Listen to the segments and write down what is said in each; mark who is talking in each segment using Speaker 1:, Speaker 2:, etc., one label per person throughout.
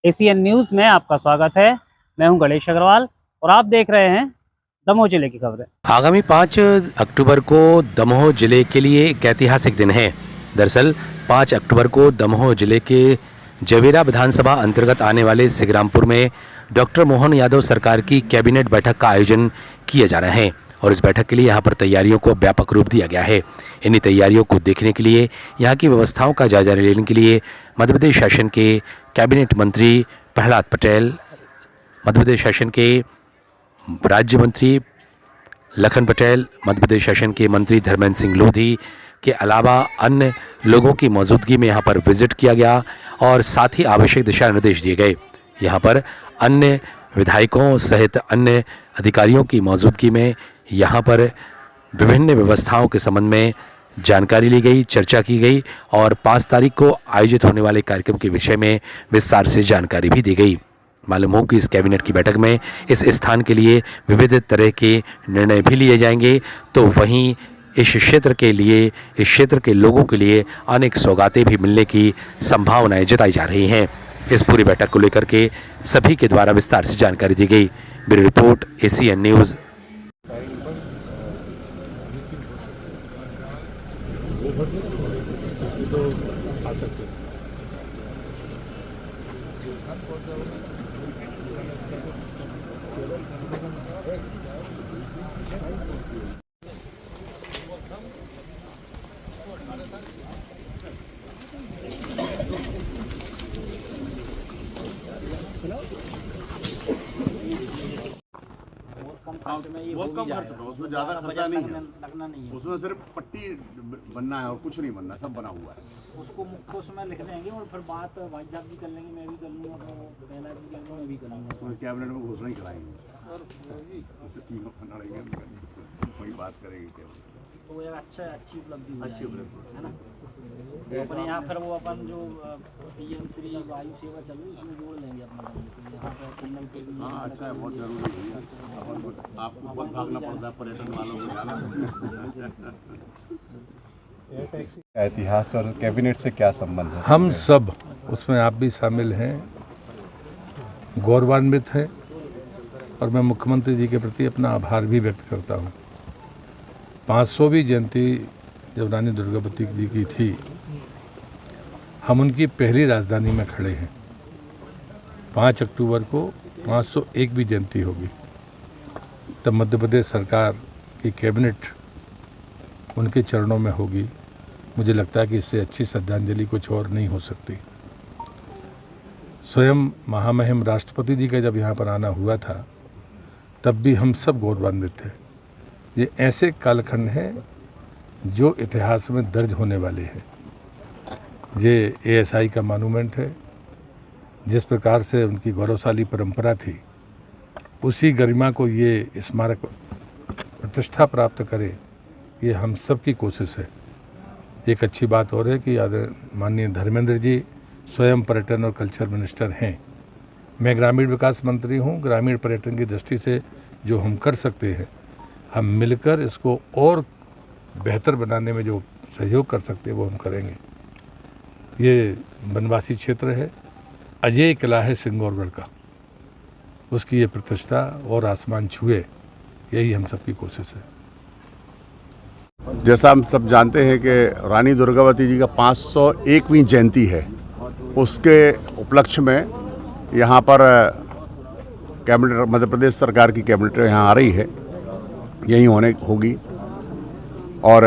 Speaker 1: ACN news में आपका स्वागत है। मैं हूं गणेश अग्रवाल और आप देख रहे हैं दमोह जिले की खबरें।
Speaker 2: आगामी 5 अक्टूबर को दमोह जिले के लिए एक ऐतिहासिक दिन है। दरअसल 5 अक्टूबर को दमोह जिले के जवेरा विधानसभा अंतर्गत आने वाले सिगरामपुर में डॉक्टर मोहन यादव सरकार की कैबिनेट बैठक का आयोजन किया जा रहा है और इस बैठक के लिए यहां पर तैयारियों को व्यापक रूप दिया गया है। इन्हीं तैयारियों को देखने के लिए, यहां की व्यवस्थाओं का जायजा लेने के लिए मध्य प्रदेश शासन के कैबिनेट मंत्री प्रहलाद पटेल, मध्य प्रदेश शासन के राज्य मंत्री लखन पटेल, मध्य प्रदेश शासन के मंत्री धर्मेंद्र सिंह लोधी के अलावा अन्य लोगों की मौजूदगी में यहां पर विजिट किया गया और साथ ही आवश्यक दिशा निर्देश दिए गए। यहां पर अन्य विधायकों सहित अन्य अधिकारियों की मौजूदगी में यहां पर विभिन्न व्यवस्थाओं के संबंध में जानकारी ली गई, चर्चा की गई और 5 तारीख को आयोजित होने वाले कार्यक्रम के विषय में विस्तार से जानकारी भी दी गई। मालूम हो कि इस कैबिनेट की बैठक में इस स्थान के लिए विविध तरह के निर्णय भी लिए जाएंगे, तो वहीं इस क्षेत्र के लिए, इस क्षेत्र के लोगों के लिए अनेक सौगातें भी मिलने की संभावनाएं जताई जा रही हैं। इस पूरी बैठक को लेकर के सभी के द्वारा विस्तार से जानकारी दी गई। Bureau report, ACN news.
Speaker 3: बहुत कम खर्च होगा, उसमें ज़्यादा खर्चा नहीं है,
Speaker 1: लगना नहीं है।
Speaker 3: उसमें सिर्फ पट्टी बनना है और कुछ नहीं बनना, सब बना हुआ है।
Speaker 1: उसको मुख्य उसमें लिख देंगे और फिर बात भाई साहब भी कर लेंगे, मैं भी कर लूँगा, तो पहला भी कर लूँगा, मैं भी कर लूँगा।
Speaker 3: कैबिनेट में घोषणा ही कराएंगे और वही बात करेंगे कैबिनेट।
Speaker 1: तो एक अच्छी उपलब्धि हो
Speaker 3: अच्छी
Speaker 1: जाएगी,
Speaker 3: उपलब्धि
Speaker 1: है ना। तो अपने यहाँ फिर वो अपन जो पीएम श्री वायु सेवा चल रही है उसमें जोड़ लेंगे अपना, यहाँ पर कुंडल के भी।
Speaker 3: हाँ, अच्छा है, बहुत जरूरी है। अपन को आपको बहुत भागना पड़ता है पर्यटन वालों को ज़्यादा।
Speaker 4: इतिहास और कैबिनेट से क्या संबंध है?
Speaker 5: हम सब उसमें, आप भी शामिल हैं, गौरवान्वित हैं और मैं मुख्यमंत्री जी के प्रति अपना आभार भी व्यक्त करता हूँ। 500वीं जयंती जब रानी दुर्गावती जी की थी, हम उनकी पहली राजधानी में खड़े हैं। 5 अक्टूबर को 501वीं जयंती होगी, तब मध्य प्रदेश सरकार की कैबिनेट उनके चरणों में होगी। मुझे लगता है कि इससे अच्छी श्रद्धांजलि कुछ और नहीं हो सकती। स्वयं महामहिम राष्ट्रपति जी का जब यहाँ पर आना हुआ था, तब भी हम सब गौरवान्वित थे। ये ऐसे कालखंड हैं जो इतिहास में दर्ज होने वाले हैं। ये एएसआई का मॉन्यूमेंट है, जिस प्रकार से उनकी गौरवशाली परंपरा थी, उसी गरिमा को ये स्मारक प्रतिष्ठा प्राप्त करे, ये हम सब की कोशिश है। एक अच्छी बात और है कि माननीय धर्मेंद्र जी स्वयं पर्यटन और कल्चर मिनिस्टर हैं। मैं ग्रामीण विकास मंत्री हूँ। ग्रामीण पर्यटन की दृष्टि से जो हम कर सकते हैं, हम मिलकर इसको और बेहतर बनाने में जो सहयोग कर सकते हैं वो हम करेंगे। ये वनवासी क्षेत्र है, अजय किला है सिंगौरगढ़ का, उसकी ये प्रतिष्ठा और आसमान छुए, यही हम सबकी कोशिश है।
Speaker 3: जैसा हम सब जानते हैं कि रानी दुर्गावती जी का 501वीं जयंती है, उसके उपलक्ष्य में यहाँ पर कैबिनेट, मध्य प्रदेश सरकार की कैबिनेट यहाँ आ रही है, यहीं होगी। और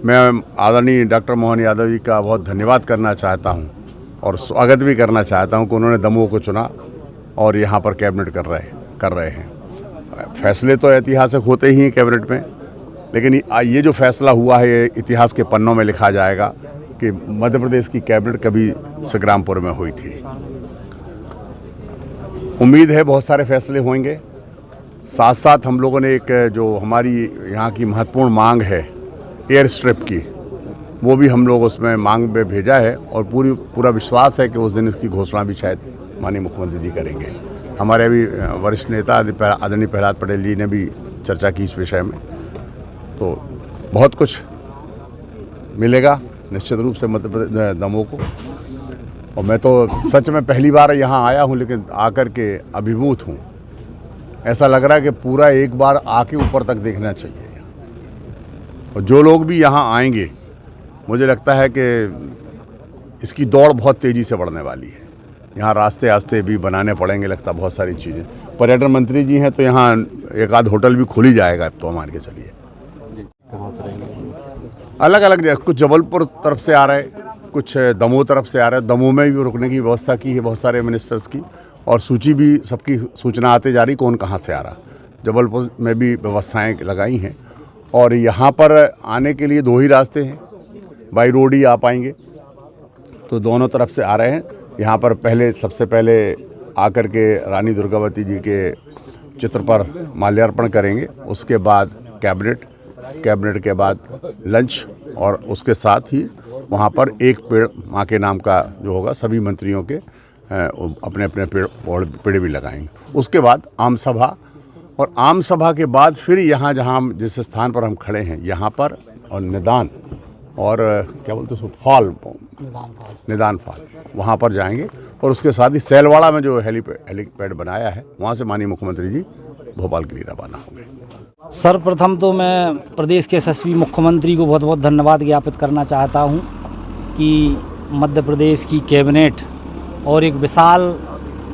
Speaker 3: मैं आदरणीय डॉक्टर मोहन यादव जी का बहुत धन्यवाद करना चाहता हूँ और स्वागत भी करना चाहता हूँ कि उन्होंने दमोह को चुना और यहाँ पर कैबिनेट कर रहे हैं। फैसले तो ऐतिहासिक होते ही हैं कैबिनेट में, लेकिन ये जो फैसला हुआ है, ये इतिहास के पन्नों में लिखा जाएगा कि मध्य प्रदेश की कैबिनेट कभी सिगरामपुर में हुई थी। उम्मीद है बहुत सारे फैसले होंगे। साथ साथ हम लोगों ने एक जो हमारी यहाँ की महत्वपूर्ण मांग है एयर स्ट्रिप की, वो भी हम लोग उसमें मांग में भेजा है और पूरा विश्वास है कि उस दिन इसकी घोषणा भी शायद माननीय मुख्यमंत्री जी करेंगे। हमारे अभी वरिष्ठ नेता आदरणीय प्रहलाद पटेल जी ने भी चर्चा की इस विषय में, तो बहुत कुछ मिलेगा निश्चित रूप से मध्य प्रदेश दमोह को। और मैं तो सच में पहली बार यहाँ आया हूँ, लेकिन आकर के अभिभूत हूँ। ऐसा लग रहा है कि पूरा एक बार आके ऊपर तक देखना चाहिए। और जो लोग भी यहाँ आएंगे, मुझे लगता है कि इसकी दौड़ बहुत तेज़ी से बढ़ने वाली है। यहाँ रास्ते आस्ते भी बनाने पड़ेंगे, लगता है बहुत सारी चीज़ें। पर्यटन मंत्री जी हैं तो यहाँ एक आध होटल भी खुल ही जाएगा, अब तो मान के चलिए। अलग अलग जगह, कुछ जबलपुर तरफ से आ रहे, कुछ दमोह तरफ से आ रहे। दमोह में भी रुकने की व्यवस्था की है बहुत सारे मिनिस्टर्स की, और सूची भी सबकी सूचना आते जा रही कौन कहाँ से आ रहा। जबलपुर में भी व्यवस्थाएं लगाई हैं। और यहाँ पर आने के लिए दो ही रास्ते हैं, बाई रोड ही आ पाएंगे, तो दोनों तरफ से आ रहे हैं। यहाँ पर सबसे पहले आकर के रानी दुर्गावती जी के चित्र पर माल्यार्पण करेंगे, उसके बाद कैबिनेट के बाद लंच, और उसके साथ ही वहाँ पर एक पेड़ माँ के नाम का जो होगा, सभी मंत्रियों के अपने अपने पेड़ भी लगाएंगे। उसके बाद आम सभा, और आम सभा के बाद फिर यहाँ जहाँ जिस स्थान पर हम खड़े हैं यहाँ पर, और निदान और क्या बोलते हैं फॉल, निदान फॉल, वहाँ पर जाएंगे। और उसके साथ ही सैलवाड़ा में जो हेलीपैड बनाया है, वहाँ से माननीय मुख्यमंत्री जी भोपाल के लिए रवाना होंगे।
Speaker 1: सर्वप्रथम तो मैं प्रदेश के यशस्वी मुख्यमंत्री को बहुत बहुत धन्यवाद ज्ञापित करना चाहता हूं कि मध्य प्रदेश की कैबिनेट और एक विशाल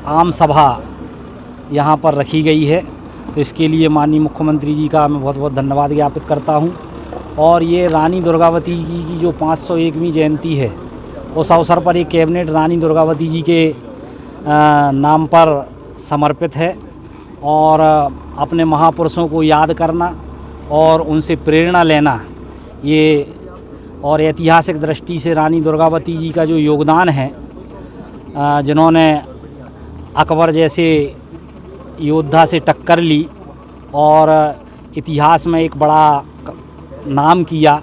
Speaker 1: आम सभा यहां पर रखी गई है, तो इसके लिए माननीय मुख्यमंत्री जी का मैं बहुत बहुत धन्यवाद ज्ञापित करता हूं। और ये रानी दुर्गावती जी की जो 501वीं जयंती है, उस अवसर पर ये कैबिनेट रानी दुर्गावती जी के नाम पर समर्पित है। और अपने महापुरुषों को याद करना और उनसे प्रेरणा लेना, ये और ऐतिहासिक दृष्टि से रानी दुर्गावती जी का जो योगदान है, जिन्होंने अकबर जैसे योद्धा से टक्कर ली और इतिहास में एक बड़ा नाम किया।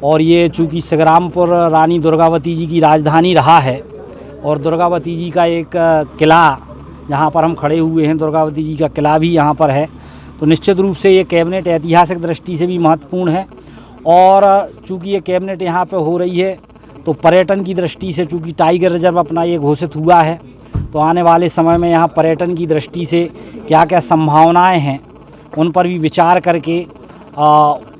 Speaker 1: और ये चूँकि संग्रामपुर रानी दुर्गावती जी की राजधानी रहा है, और दुर्गावती जी का एक किला जहाँ पर हम खड़े हुए हैं, दुर्गावती जी का किला भी यहाँ पर है, तो निश्चित रूप से ये कैबिनेट ऐतिहासिक दृष्टि से भी महत्वपूर्ण है। और चूँकि ये कैबिनेट यहाँ पे हो रही है, तो पर्यटन की दृष्टि से, चूँकि टाइगर रिजर्व अपना ये घोषित हुआ है, तो आने वाले समय में यहाँ पर्यटन की दृष्टि से क्या क्या संभावनाएं हैं, उन पर भी विचार करके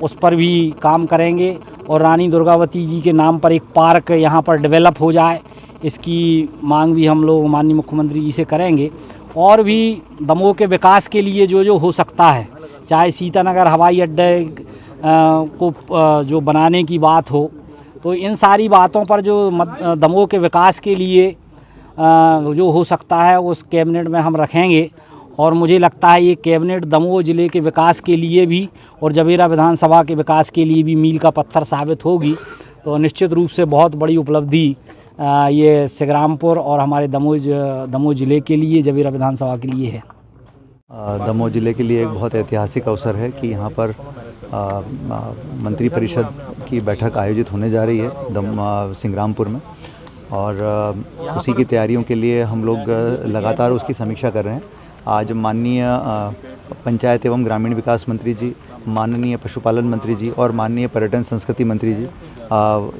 Speaker 1: उस पर भी काम करेंगे। और रानी दुर्गावती जी के नाम पर एक पार्क यहाँ पर डेवलप हो जाए, इसकी मांग भी हम लोग माननीय मुख्यमंत्री जी से करेंगे। और भी दमोह के विकास के लिए जो हो सकता है, चाहे सीतानगर हवाई अड्डे को जो बनाने की बात हो, तो इन सारी बातों पर जो दमोह के विकास के लिए जो हो सकता है, उस कैबिनेट में हम रखेंगे। और मुझे लगता है ये कैबिनेट दमोह ज़िले के विकास के लिए भी और जवेरा विधानसभा के विकास के लिए भी मील का पत्थर साबित होगी। तो निश्चित रूप से बहुत बड़ी उपलब्धि ये संग्रामपुर और हमारे दमोह ज़िले के लिए, जवेरा विधानसभा के लिए है।
Speaker 6: दमोह ज़िले के लिए एक बहुत ऐतिहासिक अवसर है कि यहाँ पर मंत्रिपरिषद की बैठक आयोजित होने जा रही है संग्रामपुर में, और उसी की तैयारियों के लिए हम लोग लगातार उसकी समीक्षा कर रहे हैं। आज माननीय पंचायत एवं ग्रामीण विकास मंत्री जी, माननीय पशुपालन मंत्री जी और माननीय पर्यटन संस्कृति मंत्री जी,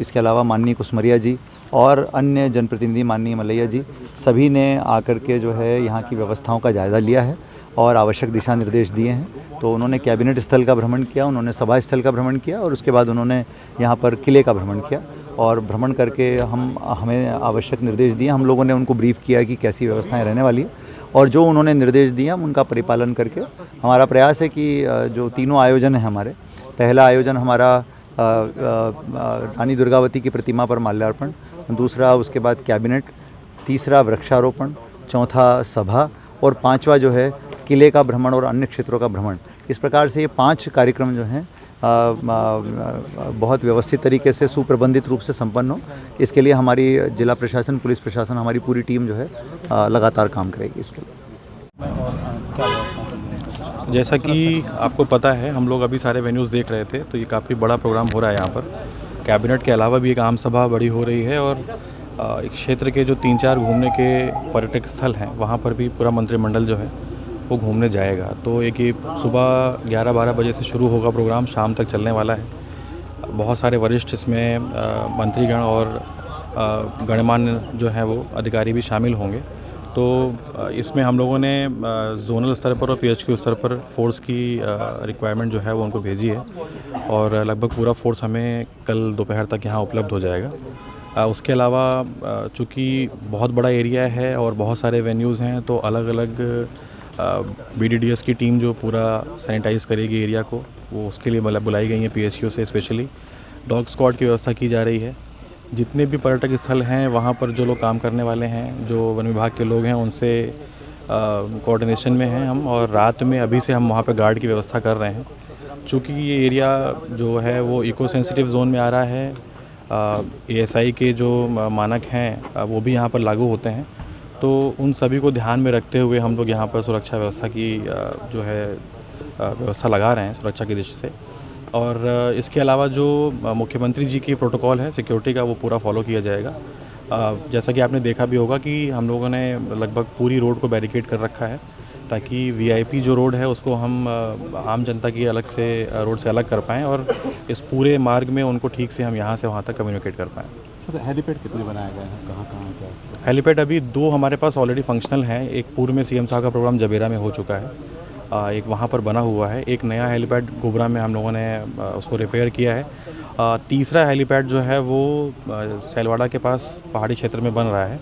Speaker 6: इसके अलावा माननीय कुसमरिया जी और अन्य जनप्रतिनिधि माननीय मलैया जी, सभी ने आकर के जो है यहाँ की व्यवस्थाओं का जायज़ा लिया है और आवश्यक दिशा निर्देश दिए हैं। तो उन्होंने कैबिनेट स्थल का भ्रमण किया, उन्होंने सभा स्थल का भ्रमण किया, और उसके बाद उन्होंने यहाँ पर किले का भ्रमण किया। और भ्रमण करके हमें आवश्यक निर्देश दिए। हम लोगों ने उनको ब्रीफ किया कि कैसी व्यवस्थाएं रहने वाली है, और जो उन्होंने निर्देश दिए हम उनका परिपालन करके, हमारा प्रयास है कि जो तीनों आयोजन हैं हमारे, पहला आयोजन हमारा रानी दुर्गावती की प्रतिमा पर माल्यार्पण, दूसरा उसके बाद कैबिनेट, तीसरा वृक्षारोपण, चौथा सभा, और पांचवा जो है किले का भ्रमण और अन्य क्षेत्रों का भ्रमण। इस प्रकार से ये 5 कार्यक्रम जो हैं बहुत व्यवस्थित तरीके से सुप्रबंधित रूप से संपन्न हो, इसके लिए हमारी जिला प्रशासन, पुलिस प्रशासन, हमारी पूरी टीम जो है लगातार काम करेगी इसके लिए।
Speaker 7: जैसा कि आपको पता है, हम लोग अभी सारे वेन्यूज़ देख रहे थे, तो ये काफ़ी बड़ा प्रोग्राम हो रहा है यहाँ पर। कैबिनेट के अलावा भी एक आम सभा बड़ी हो रही है, और एक क्षेत्र के जो 3-4 घूमने के पर्यटक स्थल हैं, वहाँ पर भी पूरा मंत्रिमंडल जो है वो घूमने जाएगा। तो एक ये सुबह 11-12 बजे से शुरू होगा प्रोग्राम, शाम तक चलने वाला है। बहुत सारे वरिष्ठ इसमें मंत्रीगण और गणमान्य जो हैं वो अधिकारी भी शामिल होंगे। तो इसमें हम लोगों ने ज़ोनल स्तर पर और PHQ स्तर पर फोर्स की रिक्वायरमेंट जो है वो उनको भेजी है और लगभग पूरा फोर्स हमें कल दोपहर तक यहाँ उपलब्ध हो जाएगा। उसके अलावा चूँकि बहुत बड़ा एरिया है और बहुत सारे वेन्यूज़ हैं, तो अलग अलग BDDS की टीम जो पूरा सैनिटाइज़ करेगी एरिया को, वो उसके लिए बुलाई गई है PHQ से स्पेशली। डॉग स्क्वाड की व्यवस्था की जा रही है। जितने भी पर्यटक स्थल हैं वहाँ पर जो लोग काम करने वाले हैं, जो वन विभाग के लोग हैं, उनसे कोऑर्डिनेशन में हैं हम, और रात में अभी से हम वहाँ पे गार्ड की व्यवस्था कर रहे हैं। चूँकि ये एरिया जो है वो इको सेंसिटिव जोन में आ रहा है, ASI के जो मानक हैं वो भी यहाँ पर लागू होते हैं, तो उन सभी को ध्यान में रखते हुए हम लोग यहाँ पर सुरक्षा व्यवस्था की जो है व्यवस्था लगा रहे हैं सुरक्षा की दृष्टि से। और इसके अलावा जो मुख्यमंत्री जी की प्रोटोकॉल है सिक्योरिटी का, वो पूरा फॉलो किया जाएगा। जैसा कि आपने देखा भी होगा कि हम लोगों ने लगभग पूरी रोड को बैरिकेड कर रखा है, ताकि VIP जो रोड है उसको हम आम जनता की अलग से रोड से अलग कर पाएँ और इस पूरे मार्ग में उनको ठीक से हम यहाँ से वहाँ तक कम्युनिकेट कर पाएँ।
Speaker 4: सर हेलीपैड कितने बनाए गए हैं, कहाँ कहाँ क्या?
Speaker 7: हेलीपैड अभी 2 हमारे पास ऑलरेडी फंक्शनल हैं। एक पूर्व में CM साहब का प्रोग्राम जबेरा में हो चुका है, एक वहाँ पर बना हुआ है। एक नया हेलीपैड गोबरा में हम लोगों ने उसको रिपेयर किया है। तीसरा हेलीपैड जो है वो सैलवाड़ा के पास पहाड़ी क्षेत्र में बन रहा है।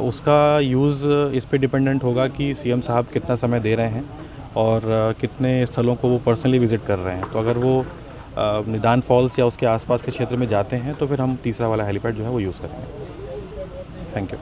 Speaker 7: उसका यूज़ इस पे डिपेंडेंट होगा कि CM साहब कितना समय दे रहे हैं और कितने स्थलों को वो पर्सनली विज़िट कर रहे हैं। तो अगर वो निदान फॉल्स या उसके आसपास के क्षेत्र में जाते हैं तो फिर हम तीसरा वाला हेलीपैड जो है वो यूज़ करेंगे। Thank you.